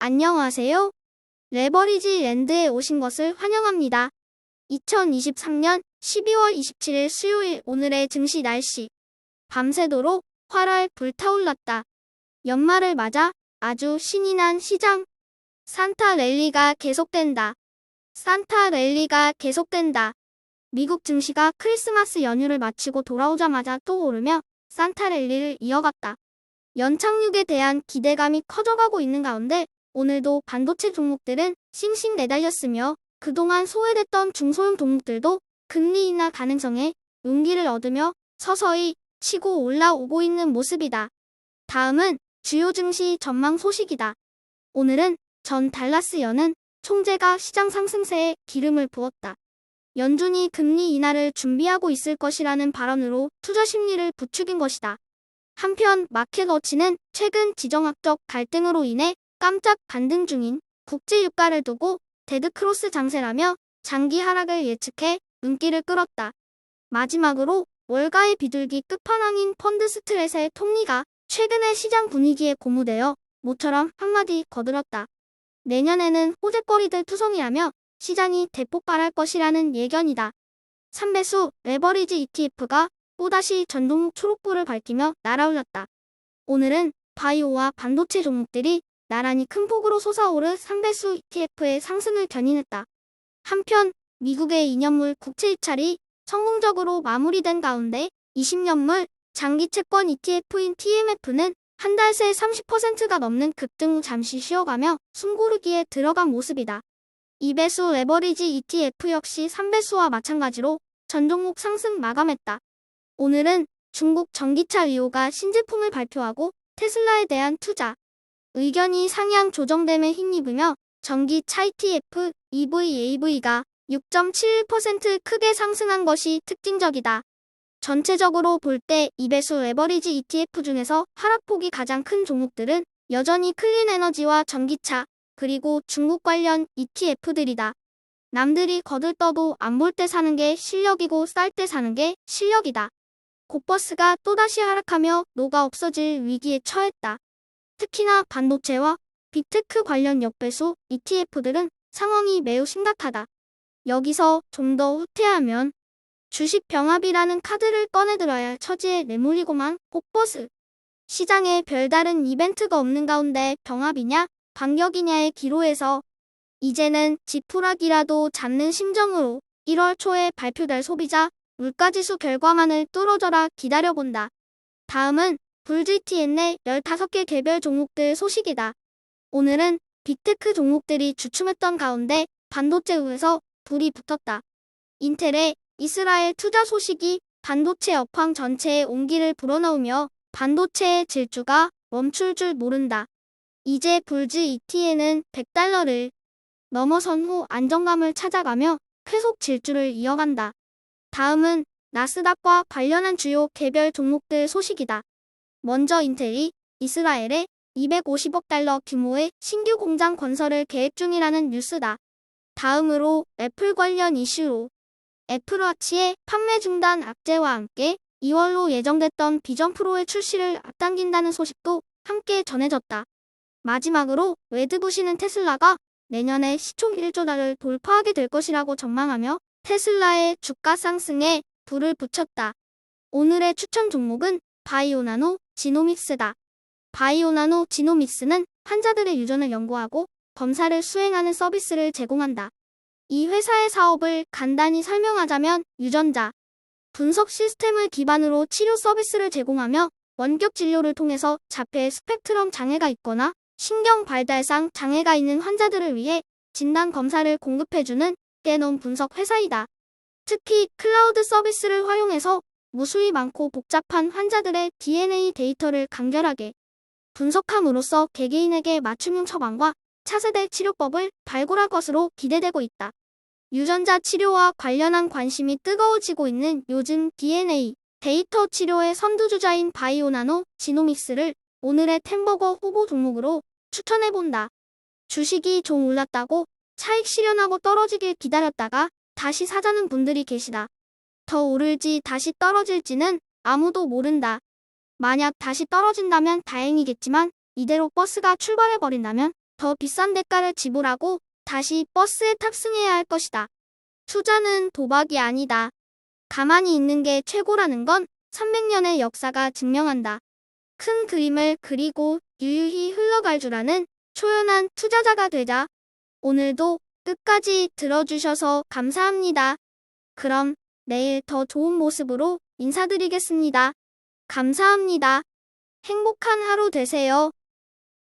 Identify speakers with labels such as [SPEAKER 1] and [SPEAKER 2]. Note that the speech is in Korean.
[SPEAKER 1] 안녕하세요. 레버리지 랜드에 오신 것을 환영합니다. 2023년 12월 27일 수요일 오늘의 증시 날씨. 밤새도록 활활 불타올랐다. 연말을 맞아 아주 신이 난 시장. 산타 랠리가 계속된다. 산타 랠리가 계속된다. 미국 증시가 크리스마스 연휴를 마치고 돌아오자마자 또 오르며 산타 랠리를 이어갔다. 연착륙에 대한 기대감이 커져가고 있는 가운데 오늘도 반도체 종목들은 싱싱 내달렸으며 그동안 소외됐던 중소형 종목들도 금리 인하 가능성에 용기를 얻으며 서서히 치고 올라오고 있는 모습이다. 다음은 주요 증시 전망 소식이다. 오늘은 전 달라스 연은 총재가 시장 상승세에 기름을 부었다. 연준이 금리 인하를 준비하고 있을 것이라는 발언으로 투자 심리를 부추긴 것이다. 한편 마켓워치는 최근 지정학적 갈등으로 인해 깜짝 반등 중인 국제 유가를 두고 데드크로스 장세라며 장기 하락을 예측해 눈길을 끌었다. 마지막으로 월가의 비둘기 끝판왕인 펀드 스트렛의 톱니가 최근의 시장 분위기에 고무되어 모처럼 한마디 거들었다. 내년에는 호재거리들 투성이라며 시장이 대폭발할 것이라는 예견이다. 3배수 레버리지 ETF가 또다시 전종목 초록불을 밝히며 날아올랐다. 오늘은 바이오와 반도체 종목들이 나란히 큰 폭으로 솟아오른 3배수 ETF의 상승을 견인했다. 한편 미국의 2년물 국채 입찰이 성공적으로 마무리된 가운데 20년물 장기 채권 ETF인 TMF는 한 달 새 30%가 넘는 급등 후 잠시 쉬어가며 숨고르기에 들어간 모습이다. 2배수 레버리지 ETF 역시 3배수와 마찬가지로 전종목 상승 마감했다. 오늘은 중국 전기차 리오가 신제품을 발표하고 테슬라에 대한 투자 의견이 상향 조정됨에 힘입으며 전기차 ETF EVAV가 6.71% 크게 상승한 것이 특징적이다. 전체적으로 볼 때 2배수 레버리지 ETF 중에서 하락폭이 가장 큰 종목들은 여전히 클린에너지와 전기차, 그리고 중국 관련 ETF들이다. 남들이 거들떠도 안 볼 때 사는 게 실력이고 쌀 때 사는 게 실력이다. 곧버스가 또다시 하락하며 녹아 없어질 위기에 처했다. 특히나 반도체와 빅테크 관련 역배수 ETF들은 상황이 매우 심각하다. 여기서 좀 더 후퇴하면 주식 병합이라는 카드를 꺼내들어야 할 처지에 내몰리고만 곧버스. 시장에 별다른 이벤트가 없는 가운데 병합이냐 반격이냐의 기로에서 이제는 지푸라기라도 잡는 심정으로 1월 초에 발표될 소비자 물가지수 결과만을 뚫어져라 기다려본다. 다음은 불GTN의 15개 개별 종목들 소식이다. 오늘은 빅테크 종목들이 주춤했던 가운데 반도체우에서 불이 붙었다. 인텔의 이스라엘 투자 소식이 반도체 업황 전체에 온기를 불어넣으며 반도체의 질주가 멈출 줄 모른다. 이제 불GTN은 $100를 넘어선 후 안정감을 찾아가며 회속 질주를 이어간다. 다음은 나스닥과 관련한 주요 개별 종목들 소식이다. 먼저 인텔이 이스라엘에 $250억 규모의 신규 공장 건설을 계획 중이라는 뉴스다. 다음으로 애플 관련 이슈로 애플워치의 판매 중단 악재와 함께 2월로 예정됐던 비전 프로의 출시를 앞당긴다는 소식도 함께 전해졌다. 마지막으로 웨드부시는 테슬라가 내년에 시총 1조 달러를 돌파하게 될 것이라고 전망하며 테슬라의 주가 상승에 불을 붙였다. 오늘의 추천 종목은 바이오나노 지노믹스다. 바이오나노 지노믹스는 환자들의 유전을 연구하고 검사를 수행하는 서비스를 제공한다. 이 회사의 사업을 간단히 설명하자면 유전자 분석 시스템을 기반으로 치료 서비스를 제공하며 원격 진료를 통해서 자폐 스펙트럼 장애가 있거나 신경 발달상 장애가 있는 환자들을 위해 진단 검사를 공급해주는 게놈 분석 회사이다. 특히 클라우드 서비스를 활용해서 무수히 많고 복잡한 환자들의 DNA 데이터를 간결하게 분석함으로써 개개인에게 맞춤형 처방과 차세대 치료법을 발굴할 것으로 기대되고 있다. 유전자 치료와 관련한 관심이 뜨거워지고 있는 요즘 DNA 데이터 치료의 선두주자인 바이오나노 지노믹스를 오늘의 템버거 후보 종목으로 추천해본다. 주식이 좀 올랐다고 차익 실현하고 떨어지길 기다렸다가 다시 사자는 분들이 계시다. 더 오를지 다시 떨어질지는 아무도 모른다. 만약 다시 떨어진다면 다행이겠지만 이대로 버스가 출발해버린다면 더 비싼 대가를 지불하고 다시 버스에 탑승해야 할 것이다. 투자는 도박이 아니다. 가만히 있는 게 최고라는 건 300년의 역사가 증명한다. 큰 그림을 그리고 유유히 흘러갈 줄 아는 초연한 투자자가 되자. 오늘도 끝까지 들어주셔서 감사합니다. 그럼 내일 더 좋은 모습으로 인사드리겠습니다. 감사합니다. 행복한 하루 되세요.